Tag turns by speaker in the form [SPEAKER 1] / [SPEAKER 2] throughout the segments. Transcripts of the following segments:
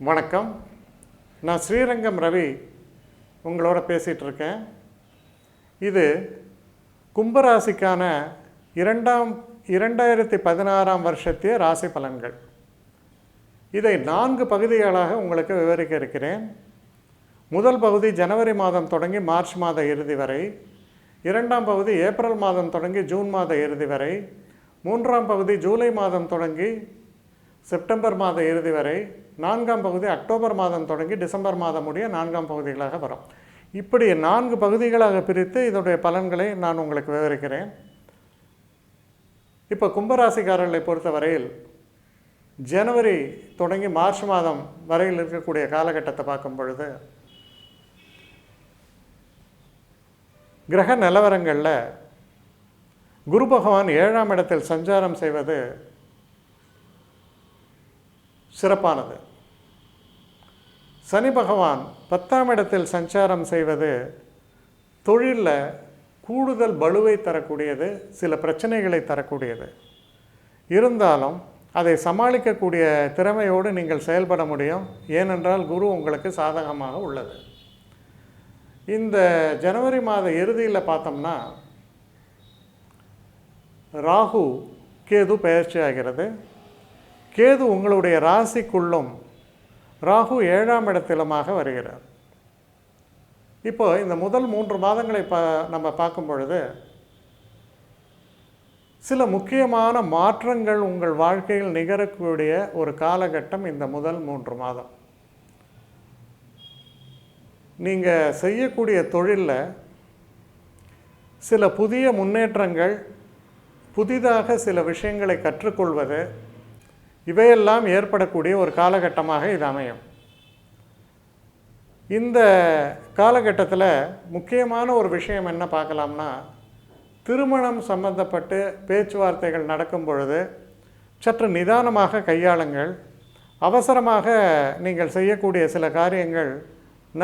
[SPEAKER 1] வணக்கம். நான் ஸ்ரீரங்கம் ரவி உங்களோட பேசிகிட்டு இருக்கேன். இது கும்பராசிக்கான 2016 வருஷத்திய ராசி பலன்கள். இதை 4 பகுதிகளாக உங்களுக்கு விவரிக்க இருக்கிறேன். முதல் பகுதி ஜனவரி மாதம் தொடங்கி மார்ச் மாத இறுதி வரை, 2ஆம் பகுதி ஏப்ரல் மாதம் தொடங்கி ஜூன் மாத இறுதி வரை, 3ஆம் பகுதி ஜூலை மாதம் தொடங்கி செப்டம்பர் மாத இறுதி வரை, 4ஆம் பகுதி அக்டோபர் மாதம் தொடங்கி டிசம்பர் மாதம் முடிய 4ஆம் பகுதிகளாக வரும். இப்படி 4 பகுதிகளாக பிரித்து இதனுடைய பலன்களை நான் உங்களுக்கு விவரிக்கிறேன். இப்போ கும்பராசிக்காரர்களை பொறுத்த வரையில் ஜனவரி தொடங்கி மார்ச் மாதம் வரையில் இருக்கக்கூடிய காலகட்டத்தை பார்க்கும் பொழுது கிரக நிலவரங்களில் குரு பகவான் 7ஆம் இடத்தில் சஞ்சாரம் செய்வது சிறப்பானது. சனி பகவான் 10ஆம் இடத்தில் சஞ்சாரம் செய்வது தொழிலில் கூடுதல் பலுவை தரக்கூடியது, சில பிரச்சனைகளை தரக்கூடியது. இருந்தாலும் அதை சமாளிக்கக்கூடிய திறமையோடு நீங்கள் செயல்பட முடியும். ஏனென்றால் குரு உங்களுக்கு சாதகமாக உள்ளது. இந்த ஜனவரி மாத இறுதியில் பார்த்தோம்னா ராகு கேது பெயர்ச்சி ஆகிறது. கேது உங்களுடைய ராசிக்குள்ளும் ராகு 7ஆம் இடத்திலுமாக வருகிறார். இப்போ இந்த முதல் 3 மாதங்களை நம்ம பார்க்கும் பொழுது சில முக்கியமான மாற்றங்கள் உங்கள் வாழ்க்கையில் நிகழக்கூடிய ஒரு காலகட்டம் இந்த முதல் 3 மாதம். நீங்கள் செய்யக்கூடிய தொழிலில் சில புதிய முன்னேற்றங்கள், புதிதாக சில விஷயங்களை கற்றுக்கொள்வது, இவையெல்லாம் ஏற்படக்கூடிய ஒரு காலகட்டமாக இது அமையும். இந்த காலகட்டத்தில் முக்கியமான ஒரு விஷயம் என்ன பார்க்கலாம்னா, திருமணம் சம்பந்தப்பட்டு பேச்சுவார்த்தைகள் நடக்கும் பொழுது சற்று நிதானமாக கையாளுங்கள். அவசரமாக நீங்கள் செய்யக்கூடிய சில காரியங்கள்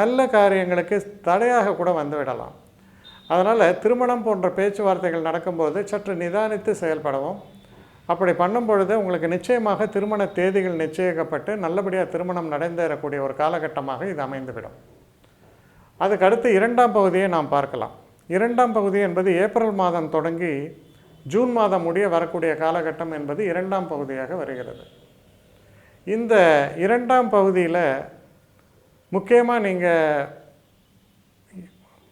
[SPEAKER 1] நல்ல காரியங்களுக்கு தடையாக கூட வந்துவிடலாம். அதனால் திருமணம் போன்ற பேச்சுவார்த்தைகள் நடக்கும்போது சற்று நிதானித்து செயல்படவும். அப்படி பண்ணும் பொழுது உங்களுக்கு நிச்சயமாக திருமண தேதிகள் நிச்சயிக்கப்பட்டு நல்லபடியாக திருமணம் நடந்தேறக்கூடிய ஒரு காலகட்டமாக இது அமைந்துவிடும். அதுக்கு அடுத்து 2ஆம் பகுதியை நாம் பார்க்கலாம். 2ஆம் பகுதி என்பது ஏப்ரல் மாதம் தொடங்கி ஜூன் மாதம் முடிய வரக்கூடிய காலகட்டம் என்பது 2ஆம் பகுதியாக வருகிறது. இந்த 2ஆம் பகுதியில் முக்கியமாக நீங்கள்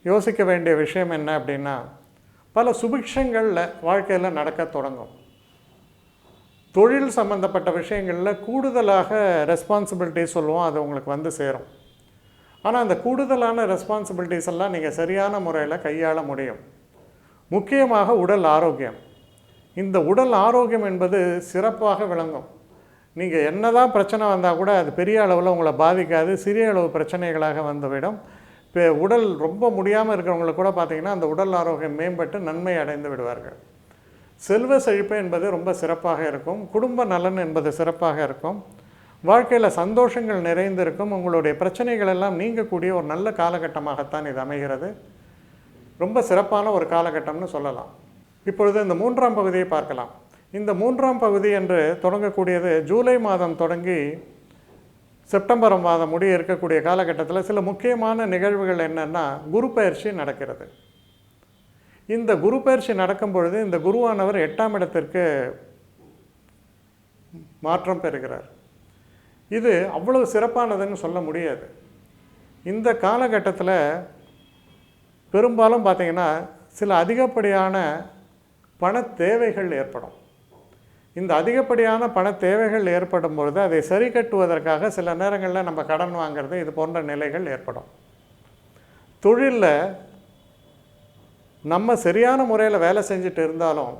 [SPEAKER 1] யோசிக்க வேண்டிய விஷயம் என்ன அப்படின்னா, பல சுபிக்ஷங்களில் வாழ்க்கையில் நடக்க தொடங்கும். தொழில் சம்மந்தப்பட்ட விஷயங்களில் கூடுதலாக ரெஸ்பான்சிபிலிட்டிஸ் சொல்லுவோம், அது உங்களுக்கு வந்து சேரும். ஆனால் அந்த கூடுதலான ரெஸ்பான்சிபிலிட்டிஸ் எல்லாம் நீங்கள் சரியான முறையில் கையாள முடியும். முக்கியமாக உடல் ஆரோக்கியம். இந்த உடல் ஆரோக்கியம் என்பது சிறப்பாக விளங்கும். நீங்கள் என்ன தான் பிரச்சனை வந்தால் கூட அது பெரிய அளவில் உங்களை பாதிக்காது, சிறிய அளவு பிரச்சனைகளாக வந்துவிடும். இப்போ உடல் ரொம்ப முடியாமல் இருக்கிறவங்களுக்கு கூட பார்த்திங்கன்னா அந்த உடல் ஆரோக்கியம் மேம்பட்டு நன்மை அடைந்து விடுவார்கள். செல்வ செழிப்பு என்பது ரொம்ப சிறப்பாக இருக்கும். குடும்ப நலன் என்பது சிறப்பாக இருக்கும். வாழ்க்கையில் சந்தோஷங்கள் நிறைந்திருக்கும். உங்களுடைய பிரச்சனைகள் எல்லாம் நீங்கக்கூடிய ஒரு நல்ல காலகட்டமாகத்தான் இது அமைகிறது. ரொம்ப சிறப்பான ஒரு காலகட்டம்னு சொல்லலாம். இப்பொழுது இந்த 3ஆம் பகுதியை பார்க்கலாம். இந்த 3ஆம் பகுதி என்று தொடங்கக்கூடியது ஜூலை மாதம் தொடங்கி செப்டம்பர் மாதம் முடிய இருக்கக்கூடிய காலகட்டத்தில் சில முக்கியமான நிகழ்வுகள் என்னென்னா, குரு பயிற்சி நடக்கிறது. இந்த குரு பயிற்சி நடக்கும் பொழுது இந்த குருவானவர் 8ஆம் இடத்திற்கு மாற்றம் பெறுகிறார். இது அவ்வளவு சிறப்பானதுன்னு சொல்ல முடியாது. இந்த காலகட்டத்தில் பெரும்பாலும் பார்த்திங்கன்னா சில அதிகப்படியான பண தேவைகள் ஏற்படும். இந்த அதிகப்படியான பண தேவைகள் ஏற்படும் பொழுது அதை சரி கட்டுவதற்காக சில நேரங்களில் நம்ம கடன் வாங்கிறது, இது போன்ற நிலைகள் ஏற்படும். தொழிலில் நம்ம சரியான முறையில் வேலை செஞ்சுட்டு இருந்தாலும்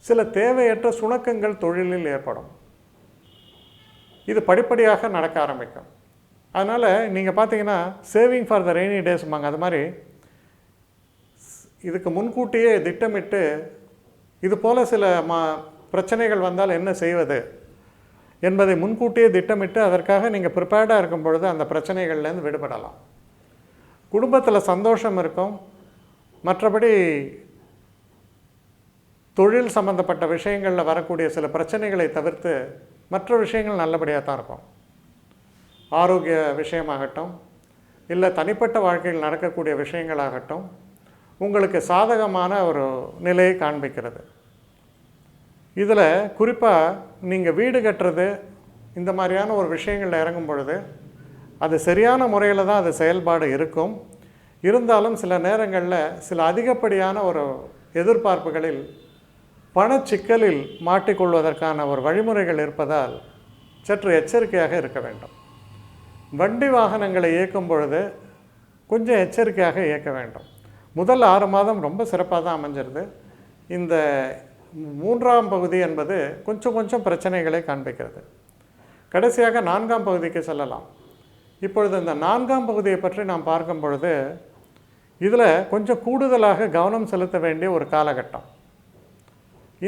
[SPEAKER 1] சில தேவையற்ற சுணக்கங்கள் தொழிலில் ஏற்படும். இது படிப்படியாக நடக்க ஆரம்பிக்கும். அதனால் நீங்கள் பார்த்தீங்கன்னா சேவிங் ஃபார் த ரெய்னி டேஸ்மாங்க, அது மாதிரி இதுக்கு முன்கூட்டியே திட்டமிட்டு இது போல் சில பிரச்சனைகள் வந்தால் என்ன செய்வது என்பதை முன்கூட்டியே திட்டமிட்டு அதற்காக நீங்கள் ப்ரிப்பேர்டாக இருக்கும் பொழுது அந்த பிரச்சனைகள்லேருந்து விடுபடலாம். குடும்பத்தில் சந்தோஷம் இருக்கும். மற்றபடி தொழில் சம்பந்தப்பட்ட விஷயங்களில் வரக்கூடிய சில பிரச்சனைகளை தவிர்த்து மற்ற விஷயங்கள் நல்லபடியாக தான் இருக்கும். ஆரோக்கிய விஷயமாகட்டும், இல்லை தனிப்பட்ட வாழ்க்கையில் நடக்கக்கூடிய விஷயங்களாகட்டும் உங்களுக்கு சாதகமான ஒரு நிலையை காண்பிக்கிறது. இதில் குறிப்பாக நீங்கள் வீடு கட்டுறது இந்த மாதிரியான ஒரு விஷயங்களில் இறங்கும் பொழுது அது சரியான முறையில் தான் அது செயல்பாடு இருக்கும். இருந்தாலும் சில நேரங்களில் சில அதிகப்படியான ஒரு எதிர்பார்ப்புகளில் பணச்சிக்கலில் மாட்டிக்கொள்வதற்கான ஒரு வழிமுறைகள் இருப்பதால் சற்று எச்சரிக்கையாக இருக்க வேண்டும். வண்டி வாகனங்களை இயக்கும் பொழுது கொஞ்சம் எச்சரிக்கையாக இயக்க வேண்டும். முதல் 6 மாதம் ரொம்ப சிறப்பாக தான் அமைஞ்சிருது. இந்த 3ஆம் பகுதி என்பது கொஞ்சம் கொஞ்சம் பிரச்சனைகளை காண்பிக்கிறது. கடைசியாக 4ஆம் பகுதிக்கு செல்லலாம். இப்பொழுது இந்த 4ஆம் பகுதியை பற்றி நாம் பார்க்கும் பொழுது இதில் கொஞ்சம் கூடுதலாக கவனம் செலுத்த வேண்டிய ஒரு காலகட்டம்.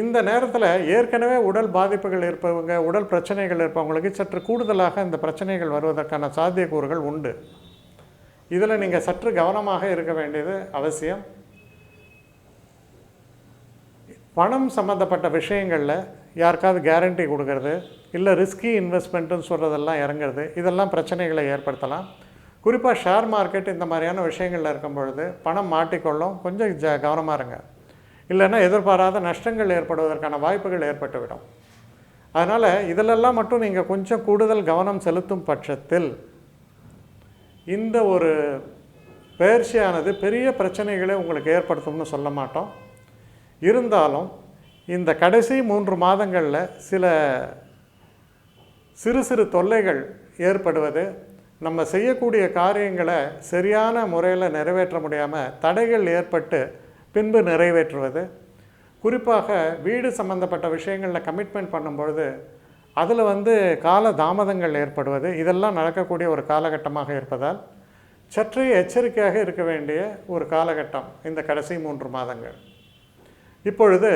[SPEAKER 1] இந்த நேரத்தில் ஏற்கனவே உடல் பாதிப்புகள் இருப்பவங்க, உடல் பிரச்சனைகள் இருப்பவங்களுக்கு சற்று கூடுதலாக இந்த பிரச்சனைகள் வருவதற்கான சாத்தியக்கூறுகள் உண்டு. இதில் நீங்கள் சற்று கவனமாக இருக்க வேண்டியது அவசியம். பணம் சம்மந்தப்பட்ட விஷயங்களில் யாருக்காவது கேரண்டி கொடுக்கறது, இல்லை ரிஸ்கி இன்வெஸ்ட்மெண்ட்டுன்னு சொல்கிறதெல்லாம் இறங்குறது, இதெல்லாம் பிரச்சனைகளை ஏற்படுத்தலாம். குறிப்பாக ஷேர் மார்க்கெட் இந்த மாதிரியான விஷயங்களில் இருக்கும் பொழுது பணம் மாட்டிக்கொள்ளும். கொஞ்சம் கவனமாக இருங்க. இல்லைன்னா எதிர்பாராத நஷ்டங்கள் ஏற்படுவதற்கான வாய்ப்புகள் ஏற்பட்டுவிடும். அதனால் இதிலெல்லாம் மட்டும் நீங்கள் கொஞ்சம் கூடுதல் கவனம் செலுத்தும் பட்சத்தில் இந்த ஒரு பயிற்சியானது பெரிய பிரச்சனைகளை உங்களுக்கு ஏற்படுத்தும்னு சொல்ல மாட்டோம். இருந்தாலும் இந்த கடைசி 3 மாதங்களில் சில சிறு சிறு தொல்லைகள் ஏற்படுவது, நம்ம செய்யக்கூடிய காரியங்களை சரியான முறையில் நிறைவேற்ற முடியாமல் தடைகள் ஏற்பட்டு பின்பு நிறைவேற்றுவது, குறிப்பாக வீடு சம்பந்தப்பட்ட விஷயங்களில் கமிட்மெண்ட் பண்ணும்பொழுது அதில் கால தாமதங்கள் ஏற்படுவது, இதெல்லாம் நடக்கக்கூடிய ஒரு காலகட்டமாக இருப்பதால் சற்றே எச்சரிக்கையாக இருக்க வேண்டிய ஒரு காலகட்டம் இந்த கடைசி 3 மாதங்கள். இப்பொழுது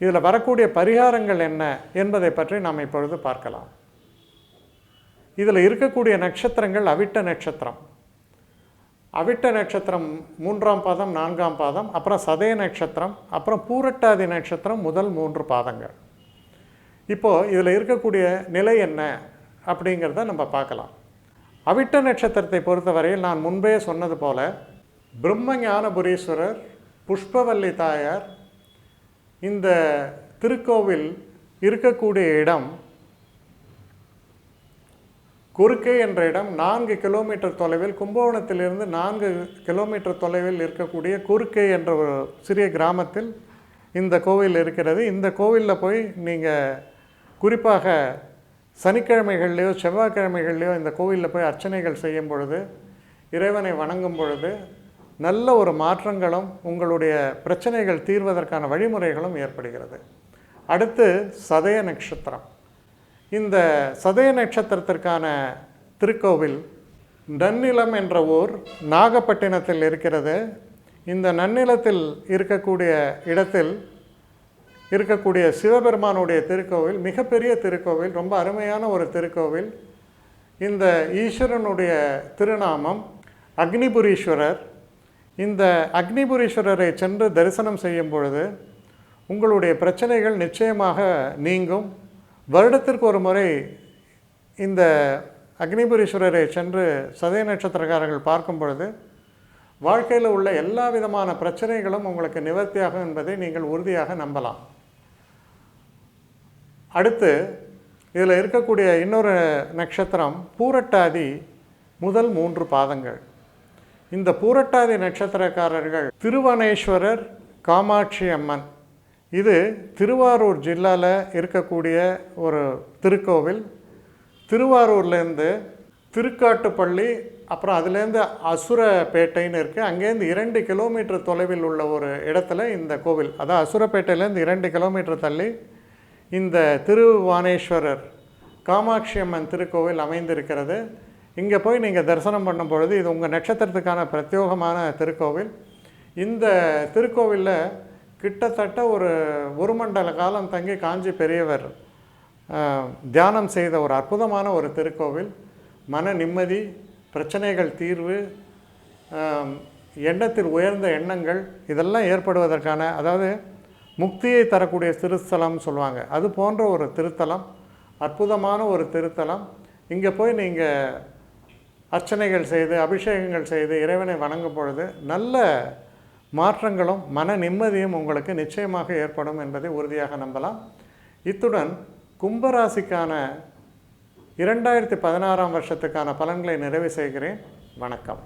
[SPEAKER 1] இதில் வரக்கூடிய பரிகாரங்கள் என்ன என்பதை பற்றி நாம் இப்பொழுது பார்க்கலாம். இதில் இருக்கக்கூடிய நட்சத்திரங்கள் அவிட்ட நட்சத்திரம். அவிட்ட நட்சத்திரம் 3ஆம் பாதம், 4ஆம் பாதம், அப்புறம் சதய நட்சத்திரம், அப்புறம் பூரட்டாதி நட்சத்திரம் முதல் 3 பாதங்கள். இப்போது இதில் இருக்கக்கூடிய நிலை என்ன அப்படிங்கிறத நம்ம பார்க்கலாம். அவிட்ட நட்சத்திரத்தை பொறுத்தவரையில் நான் முன்பே சொன்னது போல பிரம்மஞானபுரீஸ்வரர், புஷ்பவல்லி தாயார், இந்த திருக்கோவில் இருக்கக்கூடிய இடம் குறுக்கை என்ற இடம் 4 கிலோமீட்டர் தொலைவில், கும்பகோணத்திலிருந்து 4 கிலோமீட்டர் தொலைவில் இருக்கக்கூடிய குறுக்கை என்ற ஒரு சிறிய கிராமத்தில் இந்த கோவில் இருக்கிறது. இந்த கோவிலில் போய் நீங்கள் குறிப்பாக சனிக்கிழமைகள்லையோ செவ்வாய்க்கிழமைகள்லையோ இந்த கோவிலில் போய் அர்ச்சனைகள் செய்யும் பொழுது, இறைவனை வணங்கும் பொழுது நல்ல ஒரு மாற்றங்களும் உங்களுடைய பிரச்சனைகள் தீர்வதற்கான வழிமுறைகளும் ஏற்படுகிறது. அடுத்து சதய நட்சத்திரம். இந்த சதய நட்சத்திரத்திற்கான திருக்கோவில் நன்னிலம் என்ற ஊர் நாகப்பட்டினத்தில் இருக்கிறது. இந்த நன்னிலத்தில் இருக்கக்கூடிய இடத்தில் இருக்கக்கூடிய சிவபெருமானுடைய திருக்கோவில் மிகப்பெரிய திருக்கோவில், ரொம்ப அருமையான ஒரு திருக்கோவில். இந்த ஈஸ்வரனுடைய திருநாமம் அக்னிபுரீஸ்வரர். இந்த அக்னிபுரீஸ்வரரை சென்று தரிசனம் செய்யும் பொழுது உங்களுடைய பிரச்சனைகள் நிச்சயமாக நீங்கும். வருடத்திற்கு ஒரு முறை இந்த அக்னிபுரீஸ்வரரை சென்று சதய நட்சத்திரக்காரர்கள் பார்க்கும் பொழுது வாழ்க்கையில் உள்ள எல்லா விதமான பிரச்சனைகளும் உங்களுக்கு நிவர்த்தியாகும் என்பதை நீங்கள் உறுதியாக நம்பலாம். அடுத்து இதில் இருக்கக்கூடிய இன்னொரு நட்சத்திரம் பூரட்டாதி முதல் 3 பாதங்கள். இந்த பூரட்டாதி நட்சத்திரக்காரர்கள் திருவனேஸ்வரர், காமாட்சி அம்மன், இது திருவாரூர் ஜில்லாவில் இருக்கக்கூடிய ஒரு திருக்கோவில். திருவாரூர்லேருந்து திருக்காட்டுப்பள்ளி, அப்புறம் அதுலேருந்து அசுரப்பேட்டைன்னு இருக்குது, அங்கேருந்து 2 கிலோமீட்டர் தொலைவில் உள்ள ஒரு இடத்துல இந்த கோவில், அதான் அசுரப்பேட்டையிலேருந்து 2 கிலோமீட்டர் தள்ளி இந்த திருவானேஸ்வரர் காமாட்சி அம்மன் திருக்கோவில் அமைந்திருக்கிறது. இங்கே போய் நீங்கள் தரிசனம் பண்ணும் பொழுது இது உங்கள் நட்சத்திரத்துக்கான பிரத்யேகமான திருக்கோவில். இந்த திருக்கோவிலில் கிட்டத்தட்ட ஒரு மண்டல காலம் தங்கி காஞ்சி பெரியவர் தியானம் செய்த ஒரு அற்புதமான ஒரு திருக்கோவில். மன நிம்மதி, பிரச்சனைகள் தீர்வு, எண்ணத்தில் உயர்ந்த எண்ணங்கள் இதெல்லாம் ஏற்படுவதற்கான, அதாவது முக்தியை தரக்கூடிய திருத்தலம் சொல்லுவாங்க, அது போன்ற ஒரு திருத்தலம், அற்புதமான ஒரு திருத்தலம். இங்கே போய் நீங்கள் அர்ச்சனைகள் செய்து அபிஷேகங்கள் செய்து இறைவனை வணங்கும் பொழுது நல்ல மாற்றங்களும் மன நிம்மதியும் உங்களுக்கு நிச்சயமாக ஏற்படும் என்பதை உறுதியாக நம்பலாம். இத்துடன் கும்பராசிக்கான 2016 வருஷத்துக்கான பலன்களை நிறைவு செய்கிறேன். வணக்கம்.